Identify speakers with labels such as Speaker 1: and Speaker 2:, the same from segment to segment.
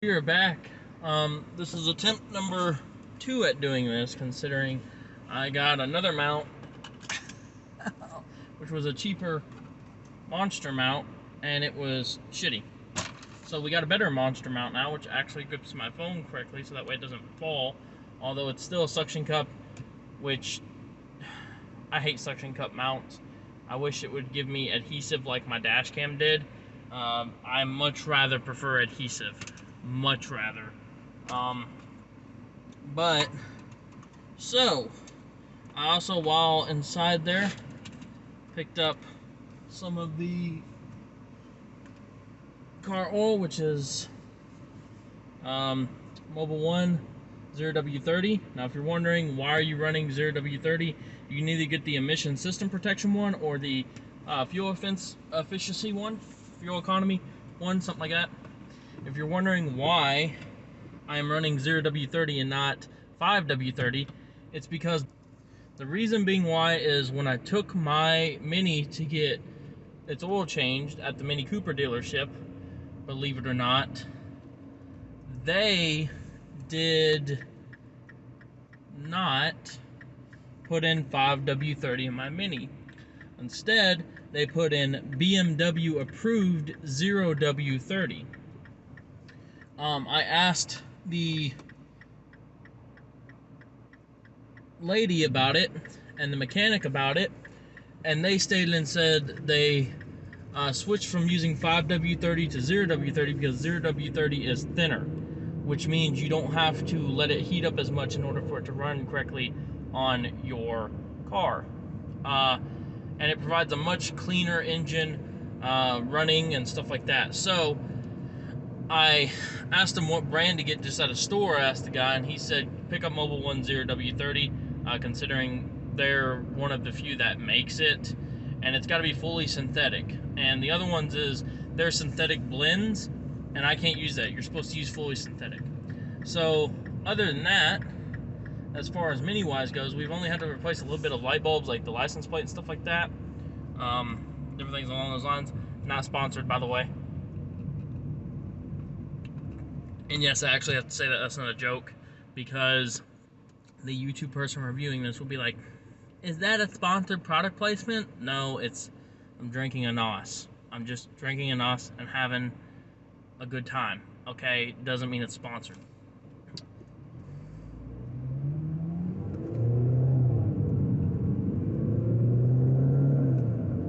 Speaker 1: We are back. This is attempt number 2 at doing this, considering I got another mount, which was a cheaper monster mount, and it was shitty. So we got a better monster mount now, which actually grips my phone correctly, so that way it doesn't fall. Although it's still a suction cup, which I hate suction cup mounts. I wish it would give me adhesive like my dash cam did. I much rather prefer adhesive. Much rather. But so I also, while inside there, picked up some of the car oil, which is Mobil 1 0W30. Now, if you're wondering why are you running 0W30, you can either get the emission system protection one or the fuel efficiency one, fuel economy one, something like that. If you're wondering why I'm running 0W30 and not 5W30, it's because the reason being why is when I took my Mini to get its oil changed at the Mini Cooper dealership, believe it or not, they did not put in 5W30 in my Mini. Instead, they put in BMW approved 0W30. I asked the lady about it and the mechanic about it, and they stated and said they switched from using 5W30 to 0W30 because 0W30 is thinner, which means you don't have to let it heat up as much in order for it to run correctly on your car. And it provides a much cleaner engine running and stuff like that. So I asked him what brand to get just at a store. I asked the guy, and he said pick up Mobil 1 0W30, considering they're one of the few that makes it, and it's got to be fully synthetic. And the other ones is they're synthetic blends, and I can't use that. You're supposed to use fully synthetic. So other than that, as far as Mini wise goes, we've only had to replace a little bit of light bulbs, like the license plate and stuff like that. Different things along those lines. Not sponsored, by the way. And yes, I actually have to say that that's not a joke, because the YouTube person reviewing this will be like, is that a sponsored product placement? No, I'm drinking a NOS. I'm just drinking a NOS and having a good time, okay? Doesn't mean it's sponsored.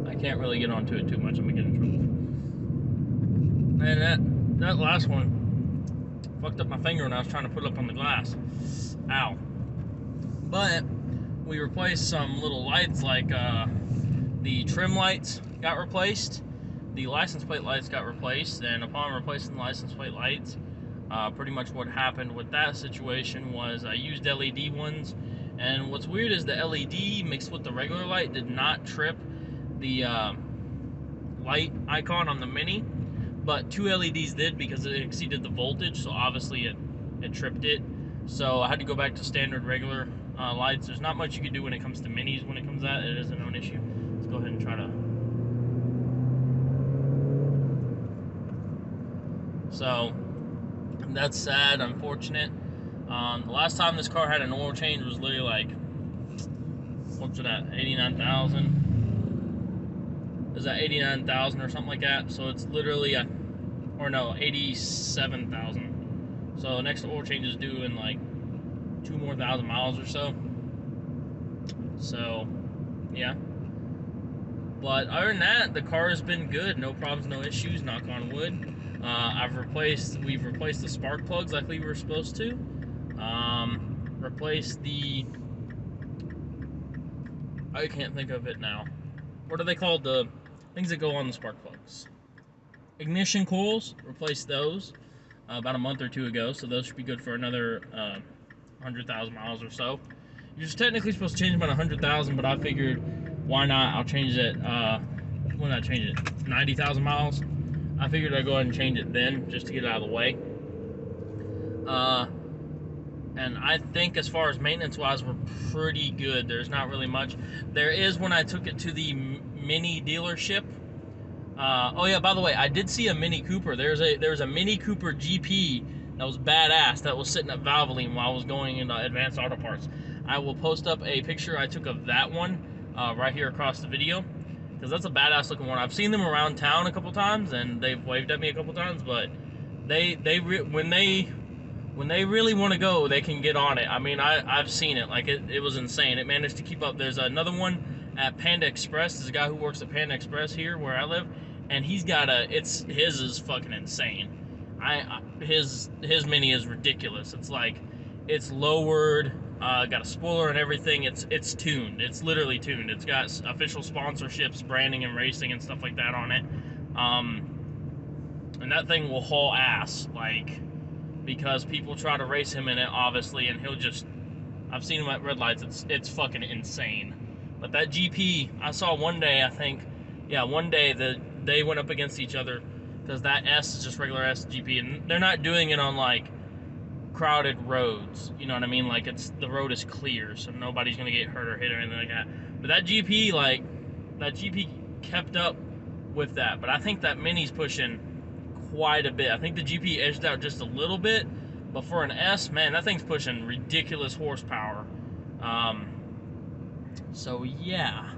Speaker 1: I can't really get onto it too much. I'm gonna get in trouble. And that last one fucked up my finger when I was trying to put it up on the glass. Ow. But we replaced some little lights, like the trim lights got replaced, the license plate lights got replaced, and upon replacing the license plate lights, pretty much what happened with that situation was I used LED ones, and what's weird is the LED mixed with the regular light did not trip the light icon on the Mini, but 2 LEDs did because it exceeded the voltage, so obviously it tripped it. So I had to go back to standard regular lights. There's not much you can do when it comes to Minis. When it comes to that, it is a known issue. Let's go ahead and try to. So that's sad, unfortunate. The last time this car had an oil change was literally like, what's it at, 89,000? Is that 89,000 or something like that? So it's literally 87,000. So the next oil change is due in like 2 more thousand miles or so. So yeah. But other than that, the car has been good. No problems, no issues, knock on wood. We've replaced the spark plugs like we were supposed to. Replaced the, I can't think of it now. What are they called? The things that go on the spark plugs. Ignition coils, replaced those about a month or 2 ago, so those should be good for another 100,000 miles or so. You're just technically supposed to change them at 100,000, but I figured, why not? I'll change it, when I change it, 90,000 miles. I figured I'd go ahead and change it then, just to get it out of the way. And I think as far as maintenance-wise, we're pretty good. There's not really much. There is when I took it to the Mini dealership, Oh yeah, by the way, I did see a Mini Cooper. There's a Mini Cooper GP That was badass. That was sitting at Valvoline while I was going into Advanced Auto Parts. I will post up a picture I took of that one right here across the video, because that's a badass looking one. I've seen them around town a couple times, and they've waved at me a couple times, but when they really want to go, they can get on it. I mean, I've seen it. Like, it was insane. It managed to keep up. There's another one at Panda Express. There's a guy who works at Panda Express here where I live, and he's got his is fucking insane. His Mini is ridiculous. It's like, it's lowered, got a spoiler and everything. It's tuned. It's literally tuned. It's got official sponsorships, branding and racing and stuff like that on it. And that thing will haul ass, like, because people try to race him in it, obviously, and he'll just, I've seen him at red lights. It's fucking insane. But that GP, I saw one day, I think, yeah, one day they went up against each other, because that S is just regular S GP, and they're not doing it on, like, crowded roads, you know what I mean? Like, the road is clear, so nobody's gonna get hurt or hit or anything like that. But that GP, like, that GP kept up with that. But I think that Mini's pushing quite a bit. I think the GP edged out just a little bit, but for an S, man, that thing's pushing ridiculous horsepower. So yeah.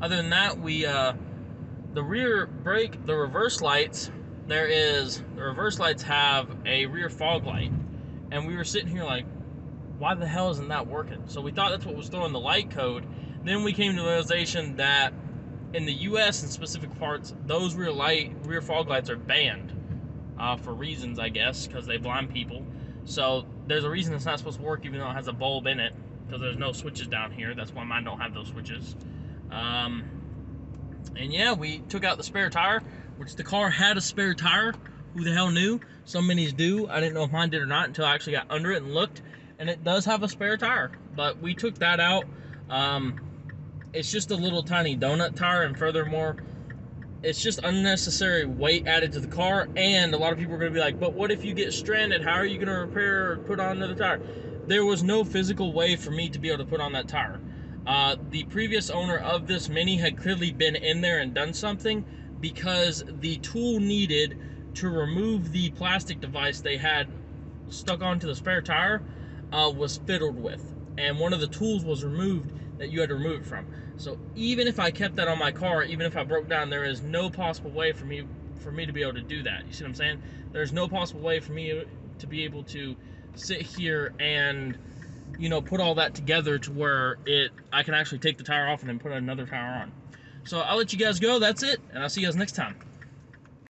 Speaker 1: Other than that, the rear brake, the reverse lights, the reverse lights have a rear fog light, and we were sitting here like, why the hell isn't that working? So we thought that's what was throwing the light code. Then we came to the realization that in the US and specific parts, those rear fog lights are banned for reasons, I guess, because they blind people. So there's a reason it's not supposed to work, even though it has a bulb in it, because there's no switches down here. That's why mine don't have those switches. And yeah, we took out the spare tire, which the car had a spare tire. Who the hell knew? Some Minis do. I didn't know if mine did or not until I actually got under it and looked, and it does have a spare tire. But we took that out. It's just a little tiny donut tire, and furthermore, it's just unnecessary weight added to the car. And a lot of people are going to be like, but what if you get stranded? How are you going to repair or put on another tire? There was no physical way for me to be able to put on that tire. The previous owner of this Mini had clearly been in there and done something, because the tool needed to remove the plastic device they had stuck onto the spare tire was fiddled with, and one of the tools was removed that you had to remove it from. So even if I kept that on my car, even if I broke down, there is no possible way for me to be able to do that. You see what I'm saying? There's no possible way for me to be able to sit here and, you know, put all that together to where I can actually take the tire off and then put another tire on. So I'll let you guys go. That's it, and I'll see you guys next time.